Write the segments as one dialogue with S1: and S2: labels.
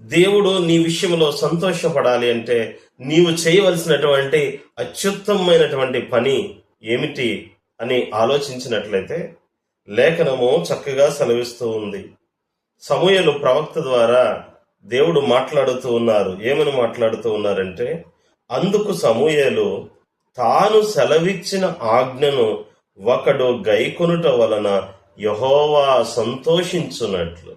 S1: దేవుడు నీ విషయంలో సంతోషపడాలి అంటే నీవు చేయవలసినటువంటి అత్యుత్తమైనటువంటి పని ఏమిటి అని ఆలోచించినట్లయితే లేఖనము చక్కగా సెలవిస్తూ ఉంది. సమూయేలు ప్రవక్త ద్వారా దేవుడు మాట్లాడుతూ ఉన్నారు. ఏమని మాట్లాడుతూ ఉన్నారంటే, అందుకు సమూయేలు తాను సెలవిచ్చిన ఆజ్ఞను ఒకడు గైకొనుట వలన యెహోవా సంతోషించున్నట్లు.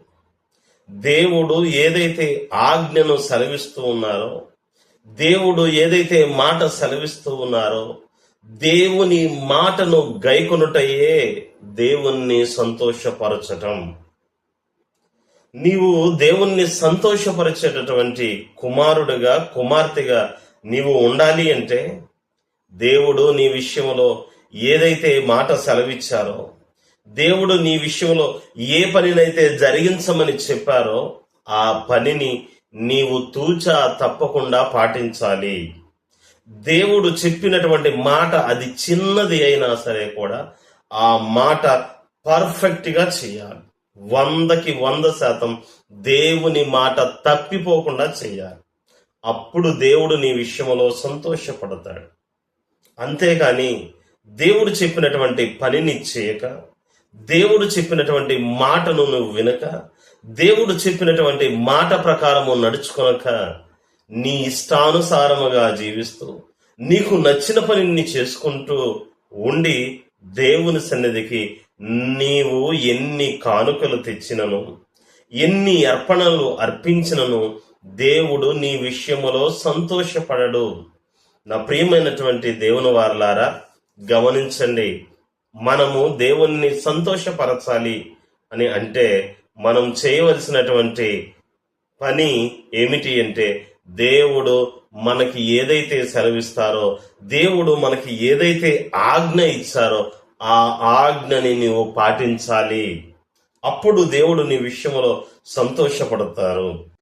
S1: దేవుడు ఏదైతే ఆజ్ఞను సెలవిస్తూ ఉన్నారో, దేవుడు ఏదైతే మాట సెలవిస్తూ ఉన్నారో, దేవుని మాటను గైకొనుటయే దేవుణ్ణి సంతోషపరచటం. నీవు దేవుణ్ణి సంతోషపరిచేటటువంటి కుమారుడుగా కుమార్తెగా నీవు ఉండాలి అంటే దేవుడు నీ విషయంలో ఏదైతే మాట సెలవిచ్చారో, దేవుడు నీ విషయంలో ఏ పనినైతే జరిగించమని చెప్పారో ఆ పనిని నీవు తూచా తప్పకుండా పాటించాలి. దేవుడు చెప్పినటువంటి మాట అది చిన్నది అయినా సరే కూడా ఆ మాట పర్ఫెక్ట్గా చేయాలి. 100కి 100% దేవుని మాట తప్పిపోకుండా చేయాలి. అప్పుడు దేవుడు నీ విషయంలో సంతోషపడతాడు. అంతేకాని దేవుడు చెప్పినటువంటి పనిని చేయక, దేవుడు చెప్పినటువంటి మాటను నువ్వు వినక, దేవుడు చెప్పినటువంటి మాట ప్రకారము నడుచుకొనక, నీ ఇష్టానుసారముగా జీవిస్తూ నీకు నచ్చిన పనిని చేసుకుంటూ ఉండి దేవుని సన్నిధికి నీవు ఎన్ని కానుకలు తెచ్చినను, ఎన్ని అర్పణలు అర్పించినను దేవుడు నీ విషయములో సంతోషపడడు. నా ప్రియమైనటువంటి దేవుని వారలారా, గమనించండి. మనము దేవుణ్ణి సంతోషపరచాలి అని అంటే మనం చేయవలసినటువంటి పని ఏమిటి అంటే, దేవుడు మనకి ఏదైతే సెలవిస్తారో, దేవుడు మనకి ఏదైతే ఆజ్ఞ ఇచ్చారో ఆ ఆజ్ఞని నీవు పాటించాలి. అప్పుడు దేవుడు నీ విషయంలో సంతోషపడతారు.